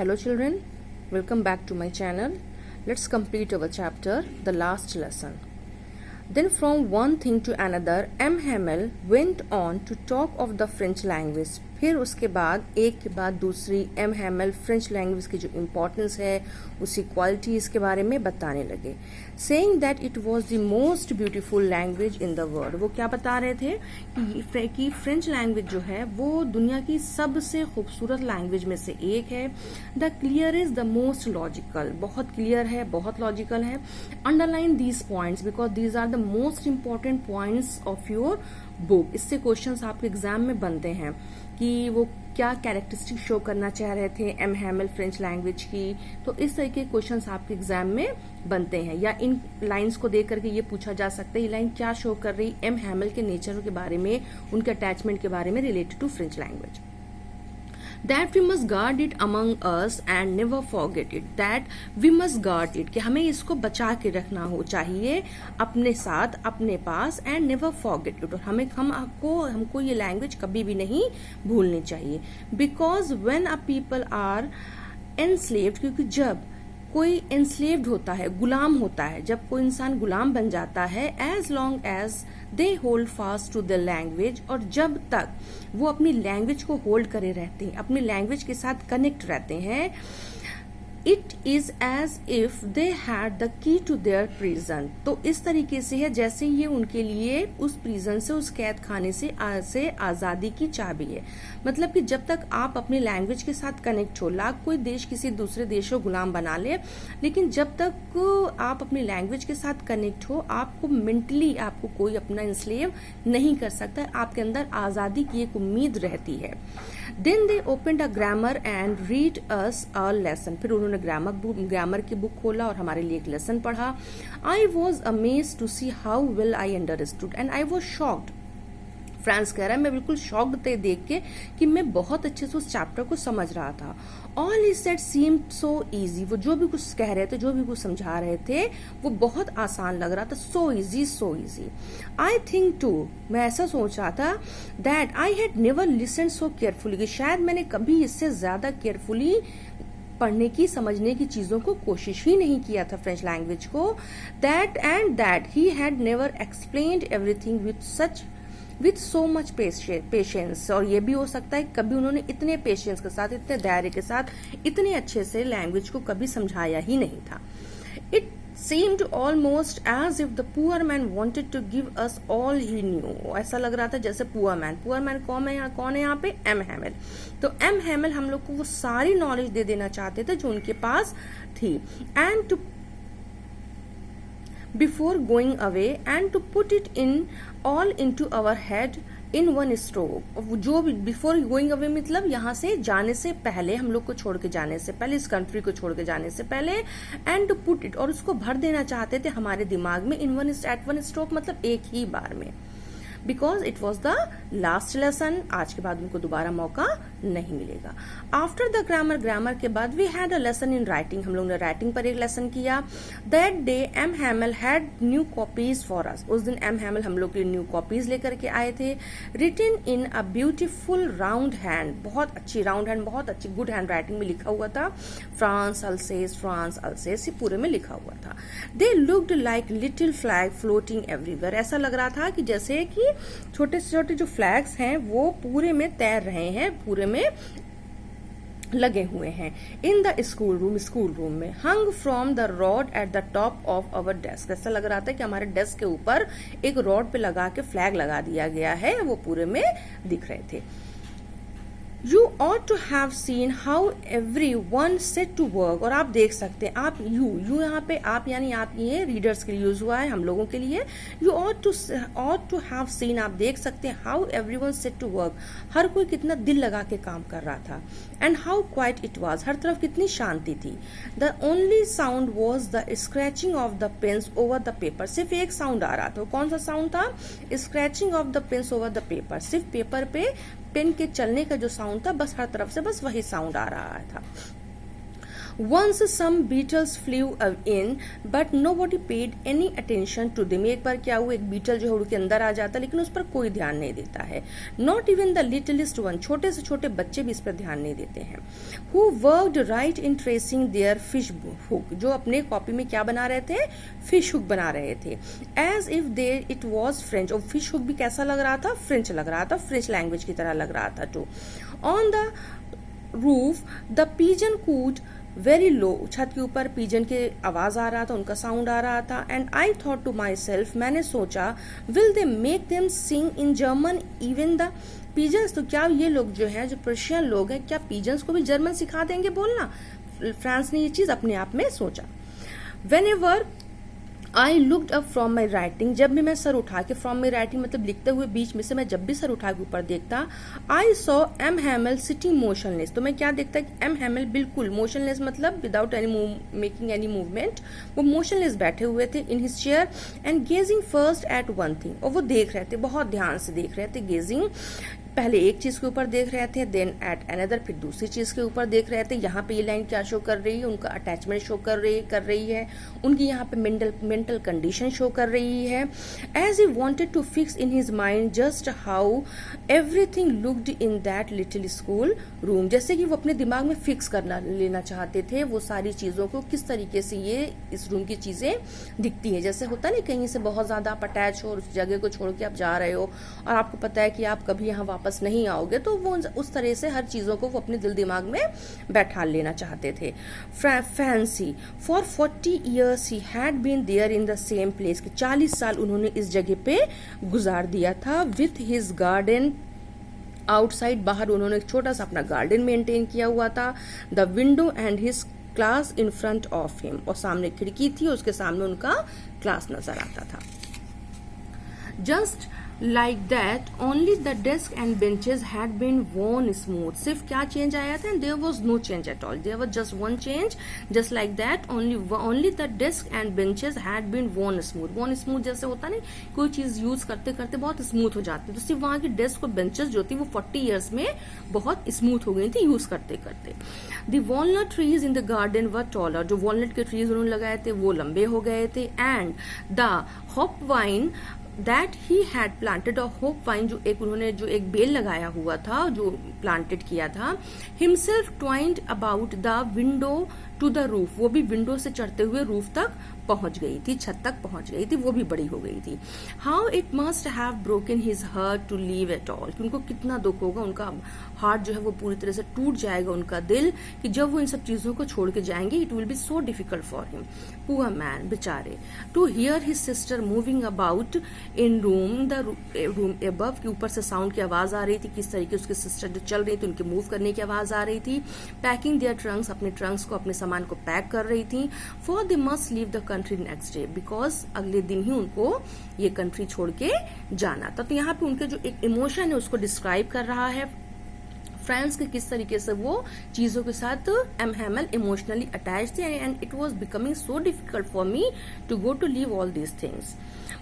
Hello children, welcome back to my channel. Let's complete our chapter, the last lesson. Then from one thing to another, M. Hamel went on to talk of the French language. फिर उसके बाद एक के बाद दूसरी M हैमल French language की जो importance है उसकी क्वालिटीज़ के बारे में बताने लगे. Saying that it was the most beautiful language in the world. वो क्या बता रहे थे कि फ्रेंच लैंग्वेज जो है वो दुनिया की सबसे खूबसूरत लैंग्वेज में से एक है. The clear is the most logical. बहुत क्लियर है, बहुत लॉजिकल है. Underline these points because these are the most important points of your book. इससे क्वेश्चंस आपके एग्जाम में बनते हैं कि वो क्या कैरेक्टरिस्टिक शो करना चाह रहे थे एम हैमल फ्रेंच लैंग्वेज की. तो इस तरह के क्वेश्चंस आपके एग्जाम में बनते हैं. या इन लाइंस को देख करके ये पूछा जा सकता है ये लाइन क्या शो कर रही एम हैमल के नेचर के बारे में, उनके अटैचमेंट के बारे में related to French language. That we must guard it among us and never forget it. That we must guard it. कि हमें इसको बचा के रखना हो चाहिए अपने साथ, अपने पास. and never forget it. और हमको ये लैंग्वेज कभी भी नहीं भूलनी चाहिए. Because when a people are enslaved, क्योंकि जब कोई enslaved होता है, गुलाम होता है, जब कोई इंसान गुलाम बन जाता है, as long as they hold fast to their language, और जब तक वो अपनी लैंग्वेज को होल्ड करे रहते हैं, अपनी लैंग्वेज के साथ कनेक्ट रहते हैं, it is as if they had the key to their prison. तो इस तरीके से है जैसे ये उनके लिए उस प्रिजन से, उस कैद खाने से आजादी की चाबी है. मतलब कि जब तक आप अपनी लैंग्वेज के साथ कनेक्ट हो, लाख कोई देश किसी दूसरे देश को गुलाम बना ले, लेकिन जब तक आप अपनी लैंग्वेज के साथ कनेक्ट हो, आपको मेंटली आपको कोई अपना इंस्लेव नहीं कर सकता. आपके अंदर आजादी की एक उम्मीद रहती है. Then they opened a grammar and read us a lesson. फिर उन्होंने ग्रामर की बुक खोला और हमारे लिए एक लेसन पढ़ा. I was amazed to see how well I understood and I was shocked. France कह रहा है मैं बिल्कुल शॉक्ड थे देख के कि मैं बहुत अच्छे से उस चैप्टर को समझ रहा था. All he said seemed so easy. वो जो भी कुछ कह रहे थे, जो भी कुछ समझा रहे थे, वो बहुत आसान लग रहा था. So easy, so easy. I think to, मैं ऐसा सोच रहा था that I had never listen so carefully, कि शायद मैंने कभी इससे ज्यादा केयरफुली पढ़ने की, समझने की चीजों को कोशिश ही नहीं किया था फ्रेंच लैंग्वेज को. That he had never explained everything with so much patience. और ये भी हो सकता है कभी उन्होंने इतने पेशेंस के साथ, इतने धैर्य के साथ, इतने अच्छे से लैंग्वेज को कभी समझाया ही नहीं था. It seemed almost as if the poor man wanted to give us all he knew. ऐसा लग रहा था जैसे पुअर मैन कौन है यहाँ पे? M Hamel. तो एम हैमल हम लोग को वो सारी नॉलेज दे देना चाहते थे जो उनके पास थी. And to before going away and to put it in all into our head in one stroke. जो बिफोर गोइंग अवे मतलब यहाँ से जाने से पहले, हम लोग को छोड़ के जाने से पहले, इस कंट्री को छोड़ के जाने से पहले, एंड टू पुट इट, और उसको भर देना चाहते थे हमारे दिमाग में एट वन स्ट्रोक, मतलब एक ही बार में. Because it was the last lesson. आज के बाद उनको दोबारा मौका नहीं मिलेगा. आफ्टर द ग्रामर के बाद we had a lesson in writing. हम लोग ने राइटिंग पर एक लेसन किया. That day M Hamel had new copies for us. उस दिन एम हैमल हम लोग के न्यू कॉपीज लेकर के आए थे. Written in a beautiful round hand. बहुत अच्छी राउंड हैंड, बहुत अच्छी गुड हैंड राइटिंग में लिखा हुआ था. फ्रांस अल्सेस ये पूरे में लिखा हुआ था. They looked like little flag floating everywhere. ऐसा लग रहा था कि जैसे कि छोटे से छोटे जो फ्लैग्स हैं वो पूरे में तैर रहे हैं, पूरे में लगे हुए हैं. इन द स्कूल रूम में. Hung from the rod at the top of our desk. ऐसा लग रहा था कि हमारे डेस्क के ऊपर एक रॉड पे लगा के फ्लैग लगा दिया गया है, वो पूरे में दिख रहे थे. You ought to have seen how everyone set to work. और आप देख सकते हैं, आप यू यहाँ पे आप यानी आप, ये रीडर्स के लिए यूज हुआ है, हम लोगों के लिए. You ought to have seen, आप देख सकते हैं, how everyone set to work. हर कोई कितना दिल लगा के काम कर रहा था. And how quiet it was. हर तरफ कितनी शांति थी. The only sound was the scratching of the pens over the paper. सिर्फ एक साउंड आ रहा था. कौन सा साउंड था? Scratching of the pens over the paper. सिर्फ पेपर पे पेन के चलने का जो साउंड था, बस हर तरफ से बस वही साउंड आ रहा था. Once some beetles flew in, but nobody paid any attention to them. एक बार क्या हुआ, एक बीटल जो है उड़ के अंदर आ जाता है, लेकिन उस पर कोई ध्यान नहीं देता है. Not even the littlest one, छोटे से छोटे बच्चे भी इस पर ध्यान नहीं देते हैं. Who worked right in tracing their fish hook, जो अपने कॉपी में क्या बना रहे थे, फिश हुक बना रहे थे. As if it was French, और फिश हुक भी कैसा लग रहा था, फ्रेंच लग रहा था, फ्रेंच लैंग्वेज की तरह लग रहा था. To On the roof the pigeon cooed very low, छत के ऊपर पिजन के आवाज आ रहा था, उनका साउंड आ रहा था. And I thought to myself, मैंने सोचा, will they make them sing in German even the pigeons, तो क्या ये लोग जो है, जो पर्शियन लोग हैं, क्या पिजन्स को भी जर्मन सिखा देंगे बोलना. फ्रांस ने ये चीज अपने आप में सोचा. When ever I looked up from my writing, जब भी मैं सर उठा के, फ्रॉम माई राइटिंग मतलब लिखते हुए बीच में से मैं जब भी सर उठा के ऊपर देखता, I saw M Hamel sitting motionless, तो मैं क्या देखता कि एम हैमल बिल्कुल मोशनलेस मतलब without any making any movement, वो मोशनलेस बैठे हुए थे in his chair and gazing first at one thing, और वो देख रहे थे, बहुत ध्यान से देख रहे थे. गेजिंग पहले एक चीज के ऊपर देख रहे थे, देन एट अनदर, फिर दूसरी चीज के ऊपर देख रहे थे. यहाँ पे ये लाइन क्या शो कर रही है, उनका अटैचमेंट शो कर रही है, उनकी यहाँ पे मेंटल कंडीशन शो कर रही है. As he wanted to fix in his mind just how everything looked in that little school room, जैसे कि वो अपने दिमाग में फिक्स करना लेना चाहते थे वो सारी चीजों को, किस तरीके से ये इस रूम की चीजें दिखती है. जैसे होता नहीं, कहीं से बहुत ज्यादा आप अटैच हो और उस जगह को छोड़ के आप जा रहे हो और आपको पता है कि आप कभी यहाँ वापस नहीं आओगे, तो वो उस तरह से हर चीजों को वो अपने दिल दिमाग में बैठा लेना चाहते थे. Fancy for 40 years he had been there in the same place, कि 40 साल उन्होंने इस जगह पे गुजार दिया था. विथ हिज गार्डन आउटसाइड, बाहर उन्होंने एक छोटा सा अपना गार्डन मेंटेन किया हुआ था. The window and his class in front of him, और सामने खिड़की थी, उसके सामने उनका क्लास नजर आता था. Just like that only the desk and benches had been worn smooth, सिर्फ क्या चेंज आया था, and there was no change at all, there was just one change. Just like that only the desk and benches had been worn smooth जैसे होता नहीं, कोई चीज use करते करते बहुत स्मूथ हो जाती है, तो सिर्फ वहां की डेस्क और बेंचेस जो थी वो 40 years में बहुत स्मूथ हो गई थी यूज करते करते. The walnut trees in the garden were taller, जो वॉलनट के ट्रीज उन्होंने लगाए थे वो लंबे हो गए थे. And the hopvine that he had planted, और होप वाइन जो एक बेल लगाया हुआ था, जो प्लांटेड किया था, himself twined about the window to the roof, वो भी विंडो से चढ़ते हुए रूफ तक पहुंच गई थी, छत तक पहुंच गई थी, वो भी बड़ी हो गई थी. How it must have broken his heart to leave at all, कि उनको कितना दुख होगा, उनका हार्ट जो है वो पूरी तरह से टूट जाएगा, उनका दिल, कि जब वो इन सब चीजों को छोड़ के जाएंगे, it will be so difficult for him. Poor man, बेचारे. To hear his sister moving about in room above, के ऊपर से साउंड की आवाज आ रही थी, किस तरीके उसके सिस्टर जो चल रही थी उनके मूव करने की आवाज आ रही थी. पैकिंग देयर ट्रंक्स, अपने ट्रंक्स को, अपने सामान को पैक कर रही थी. For they must leave the country next day, because अगले दिन ही उनको ये कंट्री छोड़ के जाना था. तो यहाँ पे उनके जो एक इमोशन है उसको डिस्क्राइब कर रहा है फ्रेंड्स के, किस तरीके से वो चीजों के साथ एम हैमल इमोशनली अटैच थे. And it was becoming so difficult for me to go to leave all these things.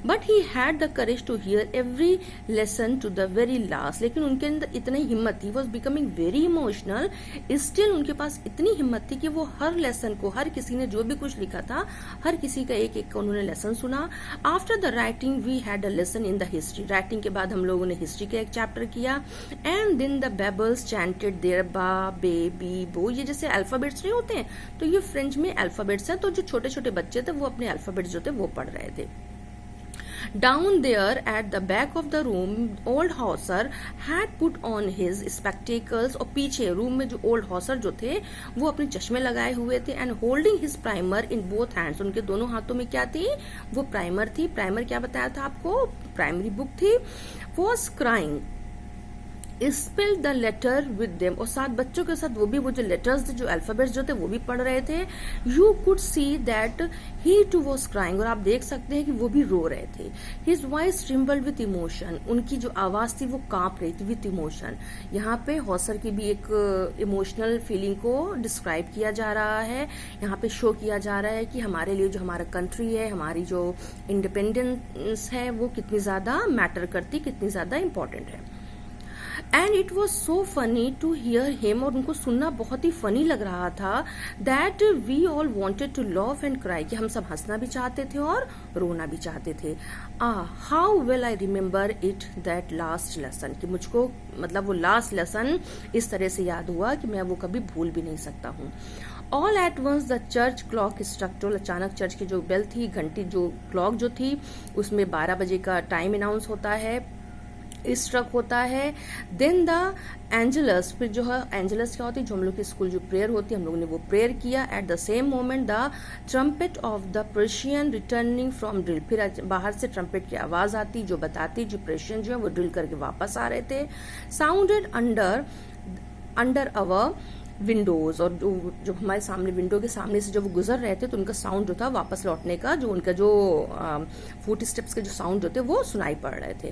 But he had the courage to hear every lesson to the very last, लेकिन उनके अंदर इतनी हिम्मत थी, was becoming very emotional, still उनके पास इतनी हिम्मत थी कि वो हर लेसन को, हर किसी ने जो भी कुछ लिखा था, हर किसी का एक एक का उन्होंने लेसन सुना. After the writing we had a lesson in the history, writing के बाद हम लोगों ने हिस्ट्री का एक चैप्टर किया. And then the babbles chanted their ba be B बो, ये जैसे अल्फाबेट्स नहीं होते हैं, तो ये फ्रेंच में अल्फाबेट्स हैं, तो जो छोटे छोटे बच्चे थे वो अपने अल्फाबेट्स जो थे वो पढ़ रहे थे. Down there at the back of the room, old Hauser had put on his spectacles, और पीछे रूम में जो ओल्ड हॉसर जो थे वो अपने चश्मे लगाए हुए थे. And holding his primer in both hands, उनके दोनों हाथों में क्या थी, वो प्राइमर थी. प्राइमर क्या बताया था आपको, प्राइमरी बुक थी. Was crying spell the letter with them, और साथ बच्चों के साथ वो भी वो जो लेटर्स थे, जो अल्फाबेट्स जो थे वो भी पढ़ रहे थे. You could see that he too was crying, और आप देख सकते हैं कि वो भी रो रहे थे. हिज वॉइस ट्रिम्बल्ड विथ इमोशन, उनकी जो आवाज थी वो कांप रही थी विथ इमोशन. यहाँ पे हॉसर की भी एक इमोशनल फीलिंग को डिस्क्राइब किया जा रहा है, यहाँ पे शो किया जा रहा है कि हमारे लिए जो हमारा कंट्री है, हमारी जो इंडिपेंडेंस है वो कितनी ज्यादा मैटर करती, कितनी ज्यादा इंपॉर्टेंट है. And it was so funny to hear him, और उनको सुनना बहुत ही फनी लग रहा था, that we all wanted to love and cry, कि हम सब हंसना भी चाहते थे और रोना भी चाहते थे. How well I remember it that last lesson, कि मुझको मतलब वो लास्ट लेसन इस तरह से याद हुआ कि मैं वो कभी भूल भी नहीं सकता हूँ. All at once the church clock struck toll, अचानक चर्च की जो बेल थी, घंटी जो क्लॉक जो थी उसमें 12 बजे का टाइम अनाउंस होता है, स्ट्रक होता है. देन द एंजलस, फिर जो है एंजलस क्या होती है, जो हम लोग की स्कूल जो प्रेयर होती है, हम लोगों ने वो प्रेयर किया. At the same moment the trumpet of the Persian returning from drill, फिर बाहर से ट्रम्पेट की आवाज आती जो बताती जो पर्शियन जो है वो ड्रिल करके वापस आ रहे थे. साउंडेड अंडर अवर विंडोज, और जो हमारे सामने विंडो के सामने से जब वो गुजर रहे थे तो उनका साउंड जो था वापस लौटने का, जो उनका जो फुट स्टेप्स के जो साउंड होते वो सुनाई पड़ रहे थे.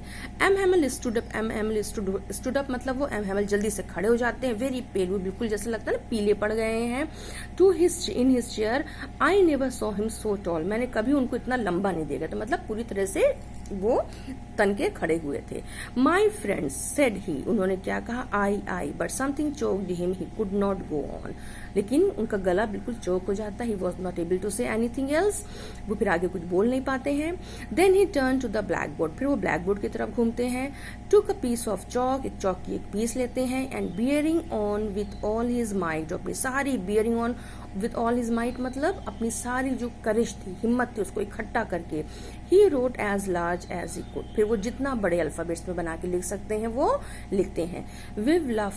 M Hamel stood up, M Hamel stood up मतलब वो एम हैमल जल्दी से खड़े हो जाते हैं. वेरी पेल, वो बिल्कुल जैसे लगता है ना पीले पड़ गए हैं. To his in his chair, I never saw him so tall, मैंने कभी उनको इतना लंबा नहीं देखा. तो मतलब पूरी तरह से वो तन के खड़े हुए थे. माई फ्रेंड्स सेड ही, उन्होंने क्या कहा, I but something choked him, he could not go on, लेकिन उनका गला बिल्कुल चोक हो जाता है. He was not able to say anything else, वो फिर आगे कुछ बोल नहीं पाते हैं. Then he turn to the blackboard, फिर वो ब्लैक बोर्ड की तरफ घूमते हैं. Took a piece of chalk, एक चौक की एक पीस लेते हैं. And bearing on with all his might, जो अपनी सारी bearing on with all his might मतलब अपनी सारी जो करिश थी, हिम्मत थी, उसको इकट्ठा करके he wrote as large as he could, फिर वो जितना बड़े अल्फाबेट्स में बना के लिख सकते हैं वो लिखते हैं. Vive la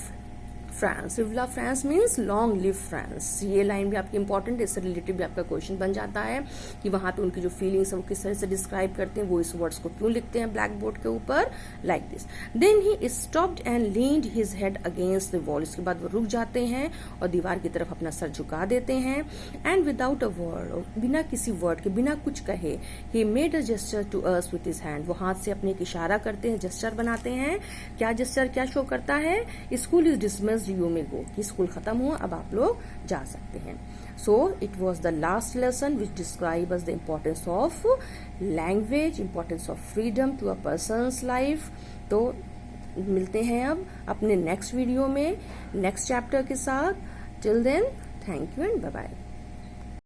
France, vive la France means long live France. ये लाइन भी आपकी इंपॉर्टेंट है, इससे रिलेटेड भी आपका क्वेश्चन बन जाता है कि वहां पे उनकी जो फीलिंग्स है वो किस तरह से डिस्क्राइब करते हैं, वो इस वर्ड्स को क्यों लिखते हैं ब्लैक बोर्ड के ऊपर, like this. Then he stopped and leaned his head against the wall, इसके बाद वो रुक जाते हैं और दीवार की तरफ अपना सर झुका देते हैं. एंड विदाउट अ वर्ड, बिना किसी वर्ड के, बिना कुछ कहे, he made a gesture to us with his hand, वो हाथ से अपने एक इशारा करते हैं, जेस्चर बनाते हैं. क्या जेस्चर क्या शो करता है, स्कूल इज डिसमिस्ड, यू में गो, कि स्कूल खत्म हुआ अब आप लोग जा सकते हैं. So it was the last lesson which describe us the importance of language, importance of freedom to a person's life. तो मिलते हैं अब अपने नेक्स्ट वीडियो में नेक्स्ट चैप्टर के साथ. Till then, thank you and bye bye.